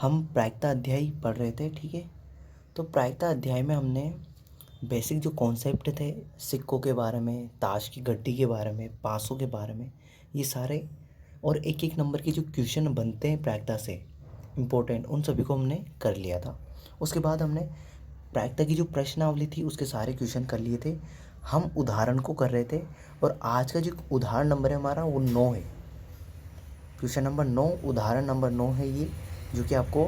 हम प्रायिकता अध्याय पढ़ रहे थे, ठीक है। तो प्रायिकता अध्याय में हमने बेसिक जो कॉन्सेप्ट थे सिक्कों के बारे में, ताश की गड्डी के बारे में, पासों के बारे में, ये सारे और एक एक नंबर के जो क्वेश्चन बनते हैं प्रायिकता से इम्पोर्टेंट, उन सभी को हमने कर लिया था। उसके बाद हमने प्रायिकता की जो प्रश्नावली थी उसके सारे क्वेश्चन कर लिए थे। हम उदाहरण को कर रहे थे और आज का जो उदाहरण नंबर है हमारा वो 9 है। क्वेश्चन नंबर 9, उदाहरण नंबर 9 है ये, जो कि आपको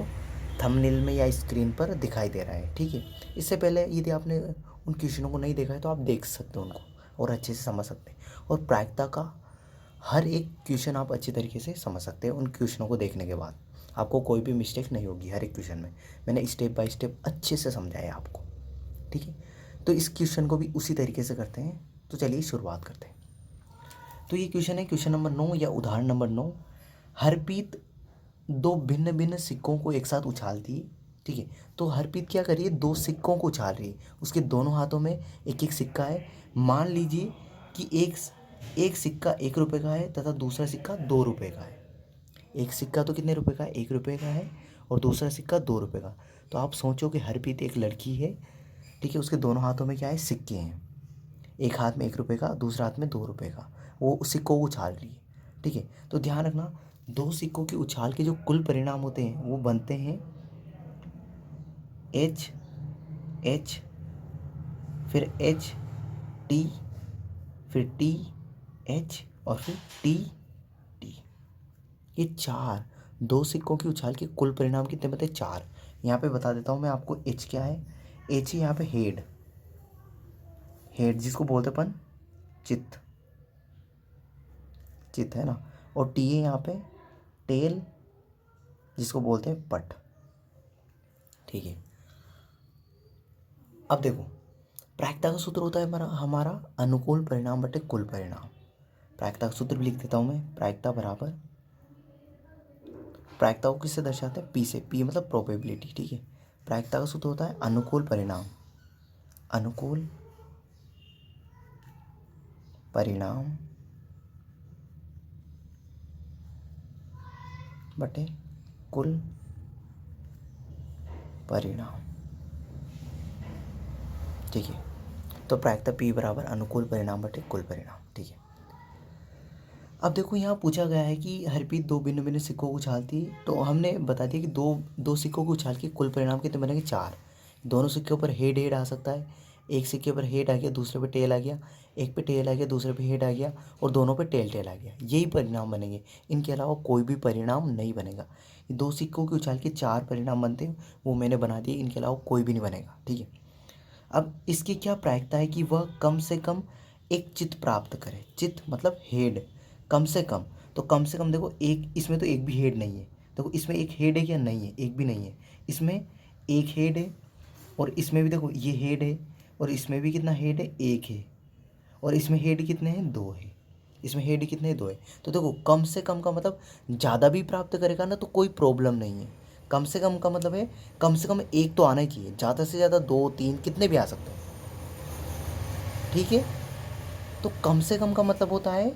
थंबनेल में या स्क्रीन पर दिखाई दे रहा है, ठीक है। इससे पहले यदि आपने उन क्वेश्चनों को नहीं देखा है तो आप देख सकते हो उनको और अच्छे से समझ सकते हैं। और प्रायिकता का हर एक क्वेश्चन आप अच्छी तरीके से समझ सकते हैं। उन क्वेश्चनों को देखने के बाद आपको कोई भी मिस्टेक नहीं होगी। हर एक क्वेश्चन में मैंने स्टेप बाय स्टेप अच्छे से समझाया आपको, ठीक है। तो इस क्वेश्चन को भी उसी तरीके से करते हैं। तो चलिए शुरुआत करते हैं। तो ये क्वेश्चन है क्वेश्चन नंबर 9 या उदाहरण नंबर 9। हरप्रीत दो भिन्न भिन्न सिक्कों को एक साथ उछालती है, ठीक है। तो हरप्रीत क्या करिए, दो सिक्कों को उछाल रही है। उसके दोनों हाथों में एक एक सिक्का है। मान लीजिए कि एक सिक्का 1 रुपये का है तथा दूसरा सिक्का 2 रुपये का है। एक सिक्का तो कितने रुपए का है, 1 रुपये का है, और दूसरा सिक्का 2 रुपये का। तो आप सोचो कि हरप्रीत एक लड़की है, ठीक है। उसके दोनों हाथों में क्या है, सिक्के हैं। एक हाथ में 1 रुपये का, दूसरा हाथ में 2 रुपये का। वो उस सिक्कों को उछाल रही है, ठीक है। तो ध्यान रखना, दो सिक्कों के उछाल के जो कुल परिणाम होते हैं वो बनते हैं एच एच, फिर एच टी, फिर टी एच, और फिर टी टी। ये चार, दो सिक्कों की उछाल के कुल परिणाम कितने बनते हैं, 4। यहाँ पे बता देता हूँ मैं आपको, एच क्या है। एच ही यहाँ पे हेड, हेड जिसको बोलते अपन चित्त, चित्त है ना। और टी है यहाँ पे टेल, जिसको बोलते हैं पट, ठीक है। अब देखो, प्रायिकता का सूत्र होता है हमारा अनुकूल परिणाम बटे कुल परिणाम। प्रायिकता का सूत्र भी लिख देता हूँ मैं, प्रायिकता बराबर, प्रायिकता को किससे दर्शाते हैं, पी से। पी मतलब प्रोबेबिलिटी, ठीक है। प्रायिकता का सूत्र होता है अनुकूल परिणाम, अनुकूल परिणाम बटे कुल परिणाम, ठीक है। तो प्रायिकता P बराबर अनुकूल परिणाम बटे कुल परिणाम, ठीक है। अब देखो, यहाँ पूछा गया है कि हरप्रीत दो भिन्न भिन्न सिक्कों को उछालती है। तो हमने बता दिया कि दो सिक्कों को उछाल के कुल परिणाम कितने बनेंगे, 4। दोनों सिक्कों पर हेड हेड आ सकता है। एक सिक्के पर हेड आ गया, दूसरे पे टेल आ गया। एक पे टेल आ गया, दूसरे पे हेड आ गया, और दोनों पे टेल टेल आ गया। यही परिणाम बनेंगे, इनके अलावा कोई भी परिणाम नहीं बनेगा। दो सिक्कों के उछाल के 4 परिणाम बनते हैं, वो मैंने बना दिए। इनके अलावा कोई भी नहीं बनेगा, ठीक है। अब इसकी क्या प्रायिकता है कि वह कम से कम एक चित्त प्राप्त करे। चित्त मतलब हेड, कम से कम। तो कम से कम देखो, एक इसमें तो एक भी हेड नहीं है। देखो इसमें एक हेड है क्या, नहीं है, एक भी नहीं है। इसमें एक हेड है, और इसमें भी देखो ये हेड है, और इसमें भी कितना हेड है, एक है। और इसमें हेड कितने हैं, 2 है। इसमें हेड कितने हैं, 2 है। तो देखो कम से कम का मतलब ज़्यादा भी प्राप्त करेगा ना तो कोई प्रॉब्लम नहीं है। कम से कम का मतलब है कम से कम एक तो आना ही चाहिए, ज़्यादा से ज़्यादा 2 3 कितने भी आ सकते हैं, ठीक है। तो कम से कम का मतलब होता है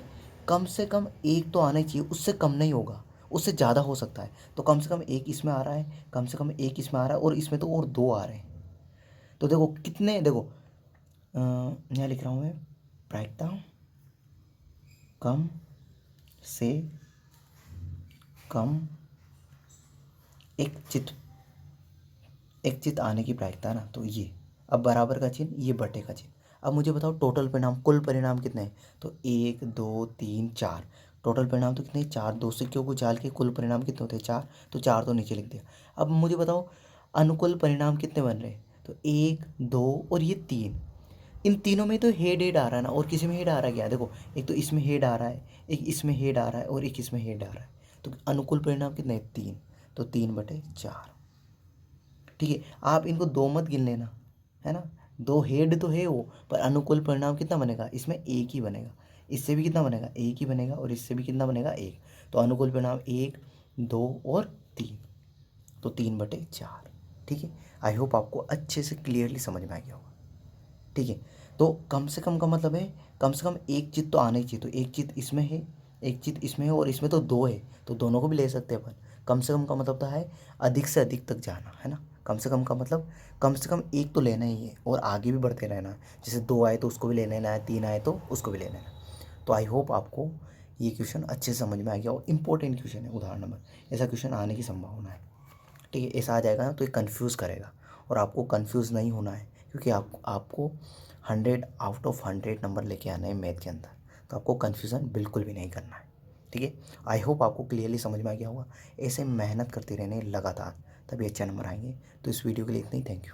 कम से कम एक तो आना ही चाहिए, उससे कम नहीं होगा, उससे ज़्यादा हो सकता है। तो कम से कम एक इसमें आ रहा है, कम से कम एक इसमें आ रहा है, और इसमें तो और 2 आ रहे हैं। तो देखो कितने, देखो यहाँ लिख रहा हूँ मैं, प्रायिकता कम से कम एक चित्त आने की प्रायिकता ना। तो ये अब बराबर का चिन्ह, ये बटे का चिन्ह। अब मुझे बताओ टोटल परिणाम, कुल परिणाम कितने हैं। तो 1 2 3 4, टोटल परिणाम तो कितने, 4। दो सिक्कों को उछाल के कुल परिणाम कितने होते हैं, 4। तो 4 तो नीचे लिख दिया। अब मुझे बताओ अनुकूल परिणाम कितने बन रहे हैं। तो 1 2 और ये 3, इन तीनों में तो हेड हेड आ रहा है ना, और किसी में हेड आ रहा है क्या, देखो एक तो इसमें हेड आ रहा है, एक इसमें हेड आ रहा है, और एक इसमें हेड आ रहा है। तो अनुकूल परिणाम कितने हैं, 3। तो 3/4, ठीक है। आप इनको 2 मत गिन लेना, है ना। 2 हेड तो है वो, पर अनुकूल परिणाम कितना बनेगा, इसमें एक ही बनेगा। इससे भी कितना बनेगा, एक ही बनेगा, और इससे भी कितना बनेगा, एक। तो अनुकूल परिणाम 1 2 और 3, तो 3/4, ठीक है। आई होप आपको अच्छे से क्लियरली समझ में आ गया होगा, ठीक है। तो कम से कम का मतलब है कम से कम एक चित्त तो आना ही चाहिए। तो एक चित्त इसमें है, एक चित्त इसमें है, और इसमें तो 2 है, तो दोनों को भी ले सकते हैं अपन। कम से कम का मतलब होता है अधिक से अधिक तक जाना, है ना। कम से कम का मतलब कम से कम एक तो लेना ही है और आगे भी बढ़ते रहना है। जैसे 2 आए तो उसको भी ले लेना है, 3 आए तो उसको भी ले लेना है। तो आई होप आपको ये क्वेश्चन अच्छे से समझ में आ गया और इम्पोर्टेंट क्वेश्चन है उदाहरण नंबर। ऐसा क्वेश्चन आने की संभावना है, ठीक है। ऐसा आ जाएगा ना तो ये कन्फ्यूज़ करेगा और आपको कन्फ्यूज़ नहीं होना है, क्योंकि आपको 100 आउट ऑफ 100 नंबर लेके आना है मैथ के अंदर। तो आपको कन्फ्यूज़न बिल्कुल भी नहीं करना है, ठीक है। आई होप आपको क्लियरली समझ में आ गया होगा। ऐसे मेहनत करते रहने लगातार, तभी अच्छे नंबर आएंगे। तो इस वीडियो के लिए इतना ही, थैंक यू।